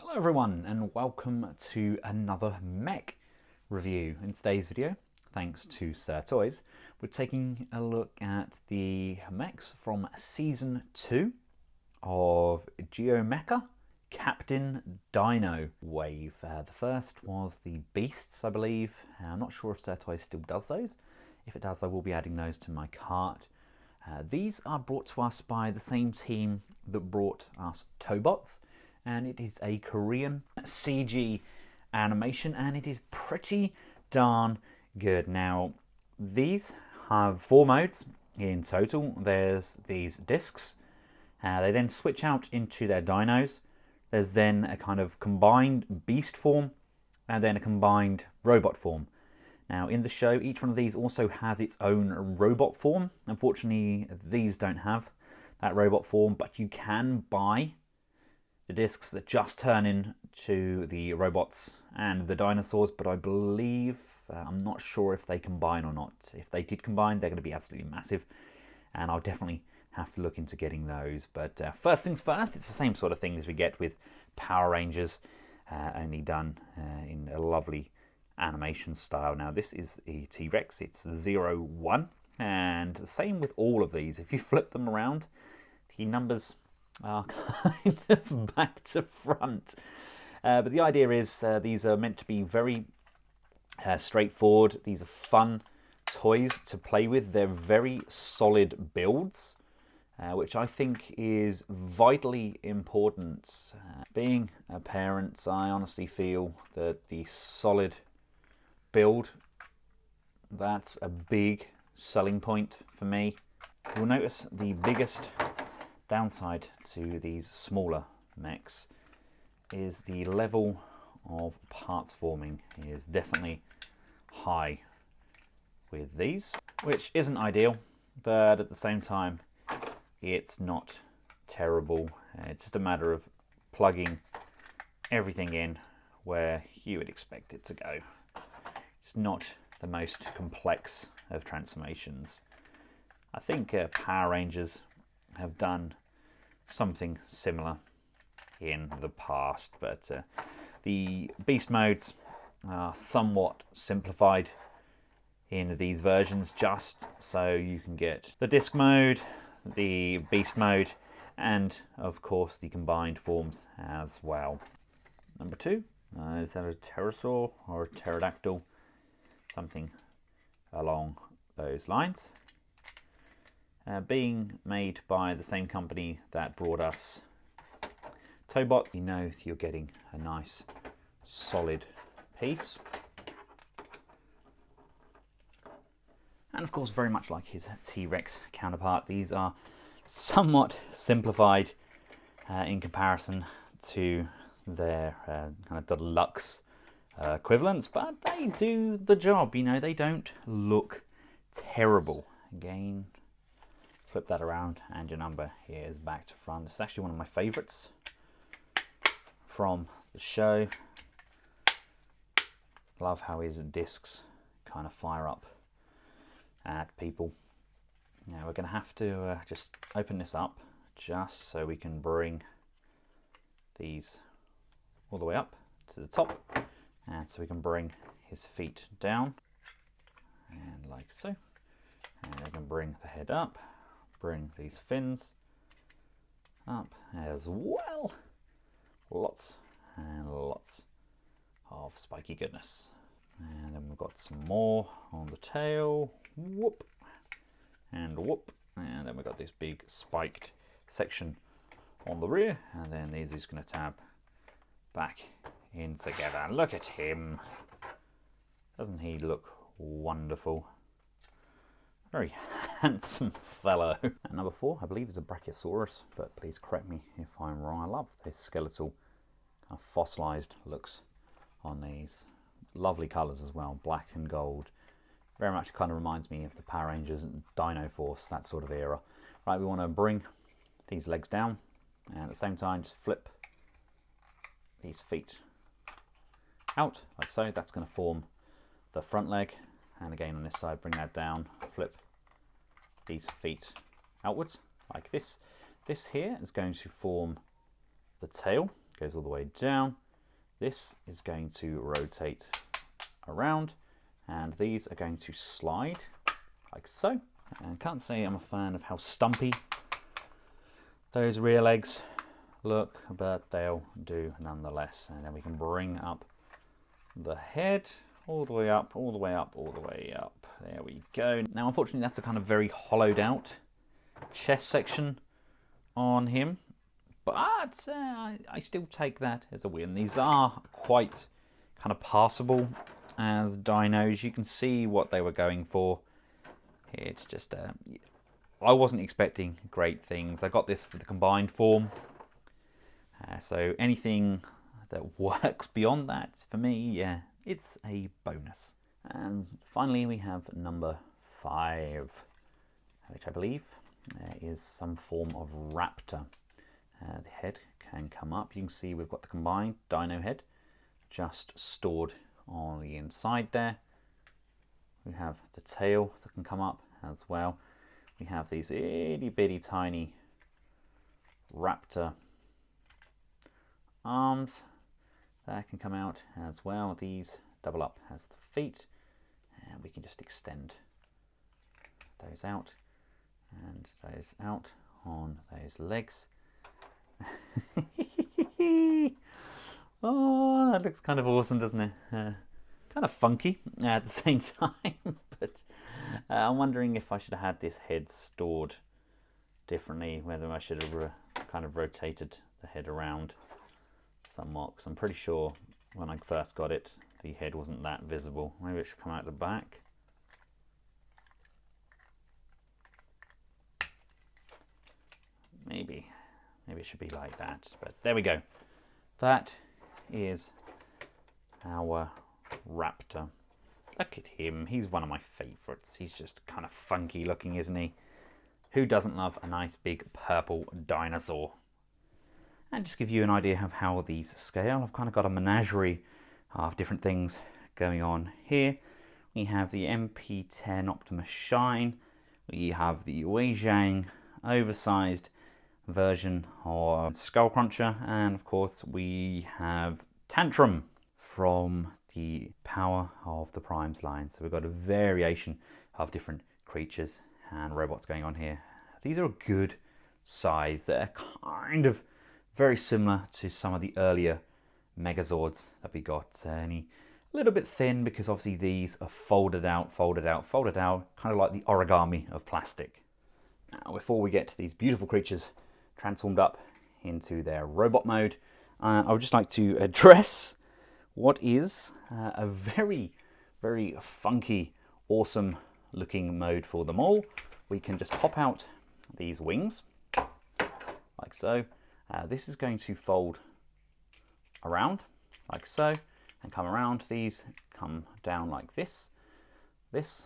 Hello everyone and welcome to another mech review. In today's video, thanks to Sir Toys, we're taking a look at the mechs from Season 2 of Geo Mecha Captaindino wave. The first was the Beasts, I believe. I'm not sure if Sir Toys still does those. If it does, I will be adding those to my cart. These are brought to us by the same team that brought us Tobots, and it is a Korean CG animation, and it is pretty darn good. Now, these have 4 modes in total. There's these discs. They then switch out into their dinos. There's then a kind of combined beast form, and then a combined robot form. Now, in the show, each one of these also has its own robot form. Unfortunately, these don't have that robot form, but you can buy the discs that just turn into the robots and the dinosaurs, but I believe, I'm not sure if they combine or not. If they did combine, they're going to be absolutely massive, and I'll definitely have to look into getting those. But first things first, it's the same sort of thing as we get with Power Rangers, only done in a lovely animation style. Now, this is a T-Rex, it's 01, and the same with all of these. If you flip them around, the numbers are kind of back to front. But the idea is these are meant to be very straightforward. These are fun toys to play with. They're very solid builds, which I think is vitally important. Being a parent, I honestly feel that the solid build, that's a big selling point for me. You'll notice the biggest downside to these smaller mechs is the level of parts forming is definitely high with these, which isn't ideal, but at the same time it's not terrible. It's just a matter of plugging everything in where you would expect it to go. It's not the most complex of transformations. I think Power Rangers have done something similar in the past, but the beast modes are somewhat simplified in these versions, just so you can get the disc mode, the beast mode, and of course the combined forms as well. Number 2, is that a Pterosaur or a pterodactyl? Something along those lines. Being made by the same company that brought us Tobots, you know you're getting a nice solid piece. And of course, very much like his T-Rex counterpart, these are somewhat simplified in comparison to their kind of deluxe equivalents, but they do the job. You know, they don't look terrible. Again, flip that around and your number here is back to front. It's actually one of my favorites from the show. Love how his discs kind of fire up at people. Now we're going to have to just open this up just so we can bring these all the way up to the top, and so we can bring his feet down, and like so. And we can bring the head up, bring these fins up as well. Lots and lots of spiky goodness. And then we've got some more on the tail. Whoop and whoop. And then we've got this big spiked section on the rear. And then these are just going to tab back in together. Look at him. Doesn't he look wonderful? Very handsome fellow. And number 4, I believe, is a Brachiosaurus, but please correct me if I'm wrong. I love this skeletal kind of fossilized looks on these. Lovely colors as well, black and gold. Very much kind of reminds me of the Power Rangers Dino Force, that sort of era. Right, we want to bring these legs down, and at the same time just flip these feet out like so. That's going to form the front leg. And again on this side, bring that down, flip these feet outwards like this. This here is going to form the tail goes all the way down. This is going to rotate around, and these are going to slide like so. And can't say I'm a fan of how stumpy those rear legs look, but they'll do nonetheless. And then we can bring up the head all the way up, all the way up, all the way up. There we go. Now, unfortunately, that's a kind of very hollowed out chest section on him, but I still take that as a win. These are quite kind of passable as dinos. You can see what they were going for. It's just, I wasn't expecting great things. I got this for the combined form. So anything that works beyond that, for me, yeah, it's a bonus. And finally, we have number 5, which I believe is some form of raptor. The head can come up. You can see we've got the combined dino head just stored on the inside there. We have the tail that can come up as well. We have these itty bitty tiny raptor arms that can come out as well. These double up as the feet, and we can just extend those out and those out on those legs. Oh, that looks kind of awesome, doesn't it? Kind of funky at the same time, but I'm wondering if I should have had this head stored differently, whether I should have kind of rotated the head around somewhat, because I'm pretty sure when I first got it, the head wasn't that visible. Maybe it should come out the back. Maybe it should be like that, but there we go. That is our raptor. Look at him, he's one of my favourites. He's just kind of funky looking, isn't he? Who doesn't love a nice big purple dinosaur? And just give you an idea of how these scale, I've kind of got a menagerie of different things going on here. We have the MP10 Optimus Shine. We have the Weijang oversized version of Skull Cruncher, and of course we have Tantrum from the Power of the Primes line. So we've got a variation of different creatures and robots going on here. These are a good size. They're kind of very similar to some of the earlier Megazords that we got. Only a little bit thin because obviously these are folded out, folded out, folded out, kind of like the origami of plastic. Now, before we get to these beautiful creatures transformed up into their robot mode, I would just like to address what is a very, very funky, awesome looking mode for them all. We can just pop out these wings like so. This is going to fold around like so and come around. These come down like this. This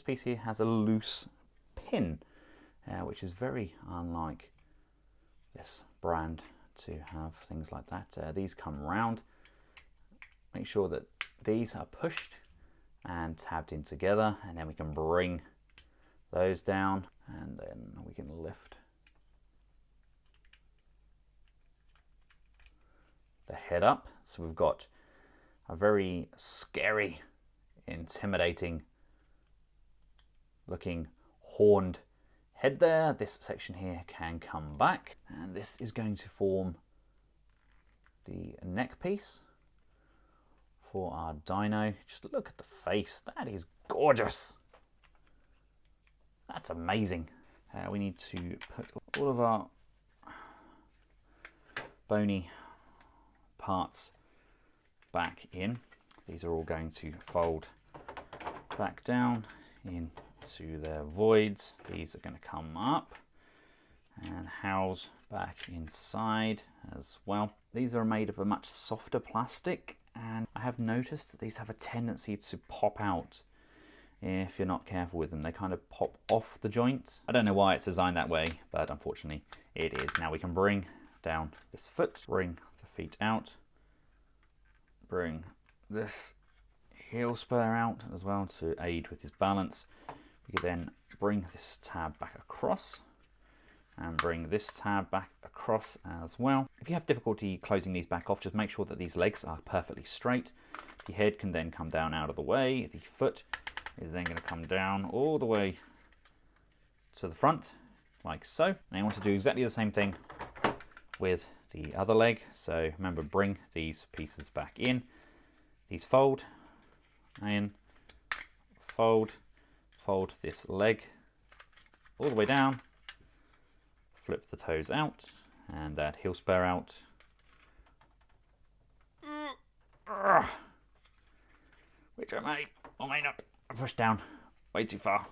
piece here has a loose pin, which is very unlike this brand to have things like that. These come round. Make sure that these are pushed and tabbed in together, and then we can bring those down, and then we can lift the head up. So we've got a very scary, intimidating looking horned head there. This section here can come back, and this is going to form the neck piece for our dino. Just look at the face, that is gorgeous. That's amazing. We need to put all of our bony parts back in. These are all going to fold back down into their voids. These are going to come up and house back inside as well. These are made of a much softer plastic, and I have noticed that these have a tendency to pop out if you're not careful with them. They kind of pop off the joints. I don't know why it's designed that way, but unfortunately it is. Now we can bring down this foot, bring the feet out, bring this heel spur out as well to aid with his balance. We can then bring this tab back across, and bring this tab back across as well. If you have difficulty closing these back off, just make sure that these legs are perfectly straight. The head can then come down out of the way. The foot is then going to come down all the way to the front, like so. And you want to do exactly the same thing with the other leg. So remember, bring these pieces back in. These fold, in, fold, fold this leg all the way down, flip the toes out, and that heel spur out. Which I may or may not push down way too far.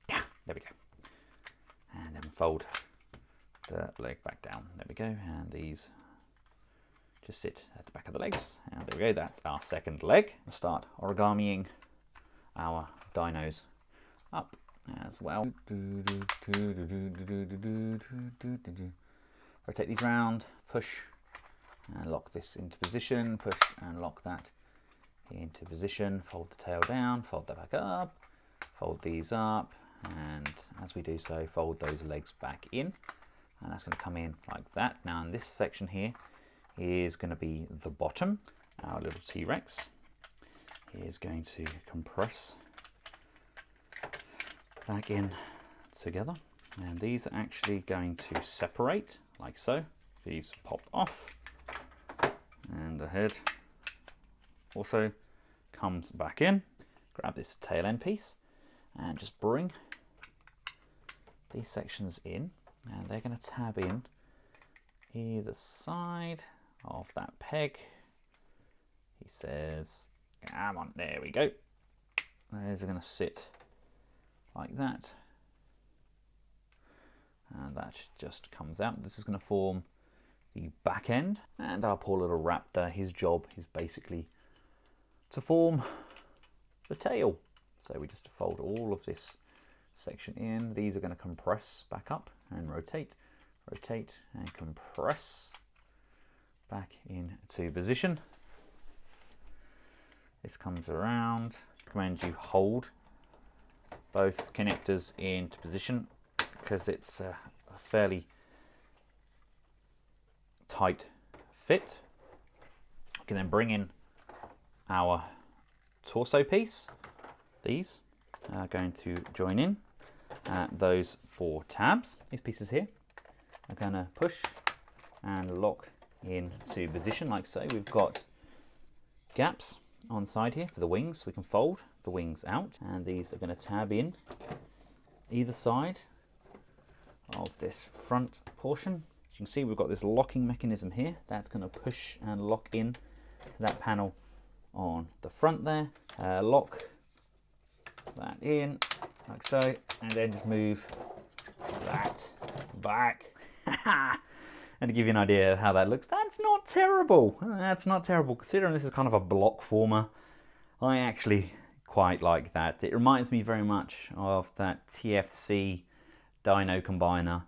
There we go. And then fold the leg back down. There we go. And these just sit at the back of the legs. And there we go. That's our second leg. We'll start origamiing our dinos up as well. Rotate these round, push and lock this into position, push and lock that into position, fold the tail down, fold that back up, fold these up, and as we do so, fold those legs back in, and that's going to come in like that. Now in this section here is going to be the bottom. Our little T-Rex is going to compress back in together, and these are actually going to separate like so. These pop off, and the head also comes back in. Grab this tail end piece and just bring these sections in, and they're going to tab in either side of that peg. He says, come on, there we go. Those are going to sit like that, and that just comes out. This is going to form the back end, and our poor little raptor, his job is basically to form the tail. So we just fold all of this section in. These are going to compress back up and rotate, rotate and compress back into position. This comes around. I recommend you hold both connectors into position because it's a fairly tight fit. We can then bring in our torso piece. These are going to join in those 4 tabs. These pieces here are going to push and lock into position like so. We've got gaps on the side here for the wings. We can fold the wings out, and these are going to tab in either side of this front portion. As you can see, we've got this locking mechanism here. That's going to push and lock in to that panel on the front there. Lock that in like so, and then just move that back. And to give you an idea of how that looks, that's not terrible. That's not terrible considering this is kind of a block former. I actually quite like that. It reminds me very much of that TFC Dino Combiner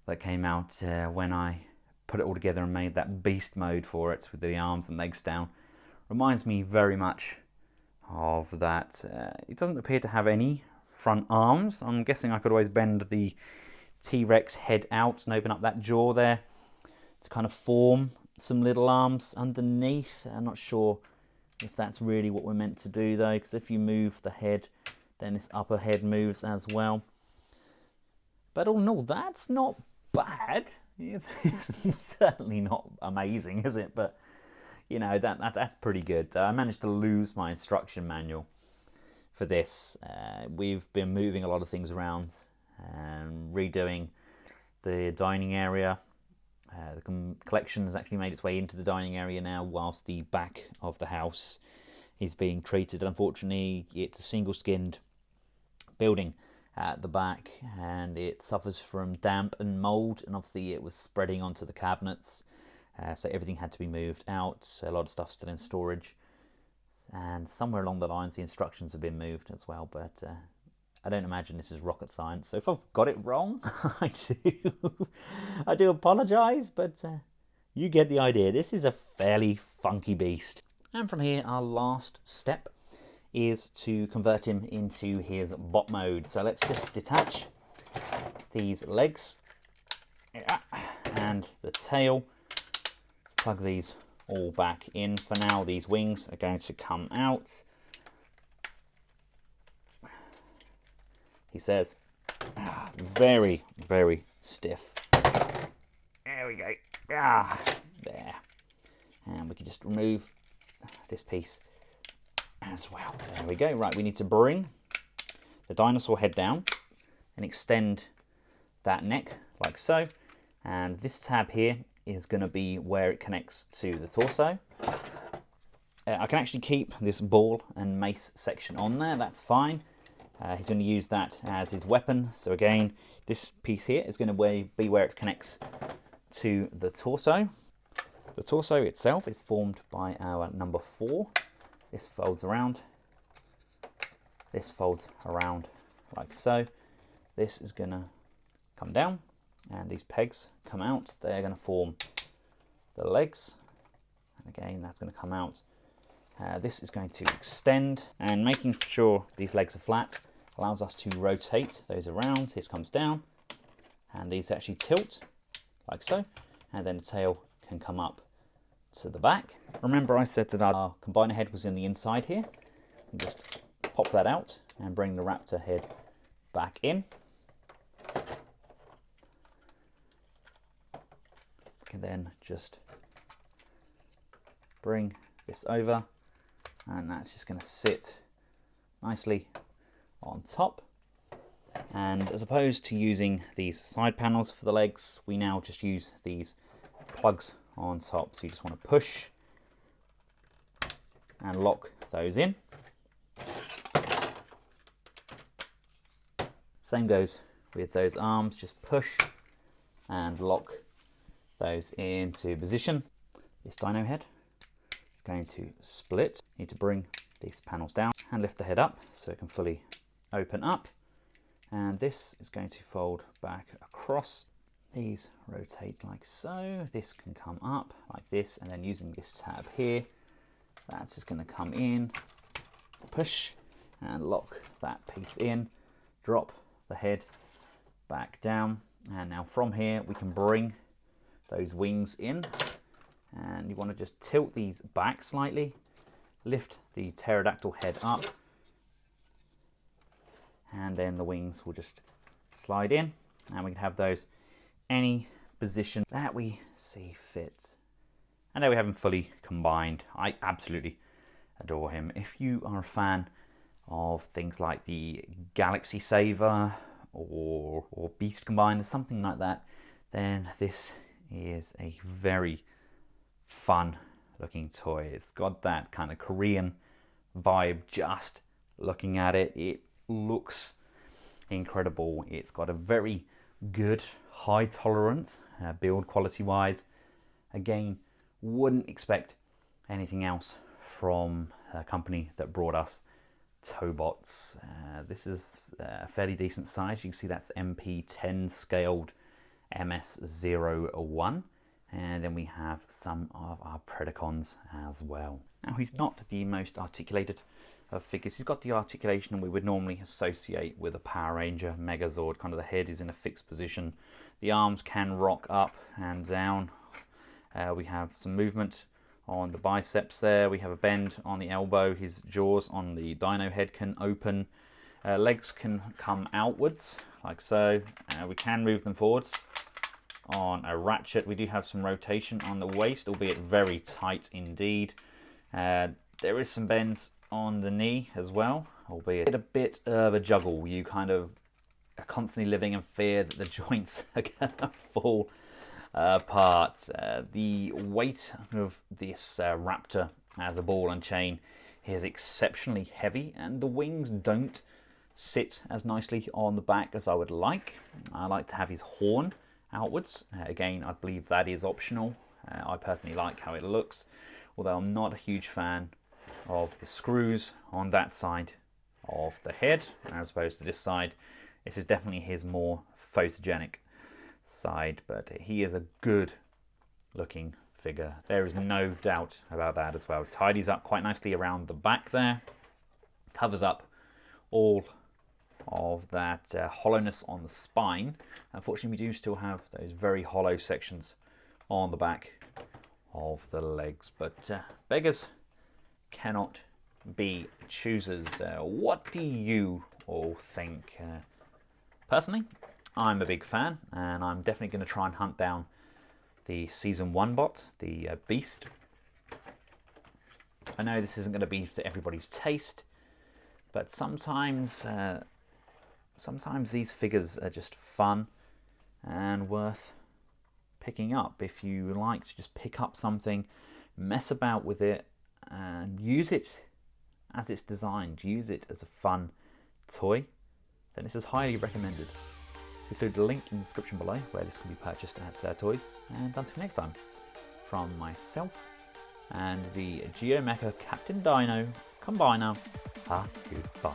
that came out when I put it all together and made that beast mode for it with the arms and legs down. Reminds me very much of that. It doesn't appear to have any front arms. I'm guessing I could always bend the T-Rex head out and open up that jaw there to kind of form some little arms underneath. I'm not sure if that's really what we're meant to do though, because if you move the head, then this upper head moves as well. But all in all, that's not bad. It's certainly not amazing, is it? But you know, that's pretty good. I managed to lose my instruction manual for this. We've been moving a lot of things around and redoing the dining area. The collection has actually made its way into the dining area now, whilst the back of the house is being treated. Unfortunately, it's a single-skinned building at the back, and it suffers from damp and mould, and obviously it was spreading onto the cabinets, so everything had to be moved out. A lot of stuff still in storage, and somewhere along the lines the instructions have been moved as well, but I don't imagine this is rocket science, so if I've got it wrong, I do apologise, but you get the idea. This is a fairly funky beast. And from here, our last step is to convert him into his bot mode. So let's just detach these legs and the tail. Plug these all back in. For now, these wings are going to come out. He says, very, very stiff. There we go. There. And we can just remove this piece as well. There we go. Right, we need to bring the dinosaur head down and extend that neck like so. And this tab here is going to be where it connects to the torso. I can actually keep this ball and mace section on there, that's fine. He's going to use that as his weapon. So again, this piece here is going to be where it connects to the torso. The torso itself is formed by our number 4. This folds around. This folds around like so. This is going to come down and these pegs come out. They're going to form the legs. And again, that's going to come out. This is going to extend, and making sure these legs are flat allows us to rotate those around. This comes down and these actually tilt like so, and then the tail can come up to the back. Remember I said that our combiner head was in the inside here. And just pop that out and bring the raptor head back in. We can then just bring this over, and that's just going to sit nicely on top. And as opposed to using these side panels for the legs, we now just use these plugs on top. So you just want to push and lock those in. Same goes with those arms, just push and lock those into position. This dino head is going to split. You need to bring these panels down and lift the head up so it can fully open up. And this is going to fold back across. These rotate like so. This can come up like this, and then using this tab here, that's just going to come in, push and lock that piece in, drop the head back down, and now from here we can bring those wings in, and you want to just tilt these back slightly, lift the pterodactyl head up, and then the wings will just slide in, and we can have those any position that we see fit. And there we have him fully combined. I absolutely adore him. If you are a fan of things like the Galaxy Saver or Beast Combiner, something like that, then this is a very fun looking toy. It's got that kind of Korean vibe just looking at it. It looks incredible. It's got a very good high tolerance build quality wise. Again, wouldn't expect anything else from a company that brought us Tobots. This is a fairly decent size. You can see that's MP10 scaled MS01, and then we have some of our Predacons as well. Now, he's not the most articulated of figures. He's got the articulation we would normally associate with a Power Ranger Megazord. Kind of the head is in a fixed position. The arms can rock up and down. We have some movement on the biceps there. We have a bend on the elbow. His jaws on the dino head can open. Legs can come outwards like so. We can move them forwards. On a ratchet, we do have some rotation on the waist, albeit very tight indeed. There is some bends on the knee as well, albeit a bit of a juggle. You kind of are constantly living in fear that the joints are going to fall apart. The weight of this raptor as a ball and chain is exceptionally heavy, and the wings don't sit as nicely on the back as I would like. I like to have his horn outwards. Again, I believe that is optional. I personally like how it looks, although I'm not a huge fan of the screws on that side of the head as opposed to this side. This is definitely his more photogenic side, but he is a good looking figure. There is no doubt about that as well. Tidies up quite nicely around the back there, covers up all of that hollowness on the spine. Unfortunately, we do still have those very hollow sections on the back of the legs, but beggars cannot be choosers. What do you all think? Personally, I'm a big fan, and I'm definitely going to try and hunt down the Season 1 bot, the Beast. I know this isn't going to be to everybody's taste, but sometimes these figures are just fun and worth picking up. If you like to just pick up something, mess about with it, and use it as it's designed, use it as a fun toy, then this is highly recommended. Include a link in the description below where this can be purchased at Sir Toys. And until next time, from myself and the Geo Mecha Captaindino Combiner, goodbye.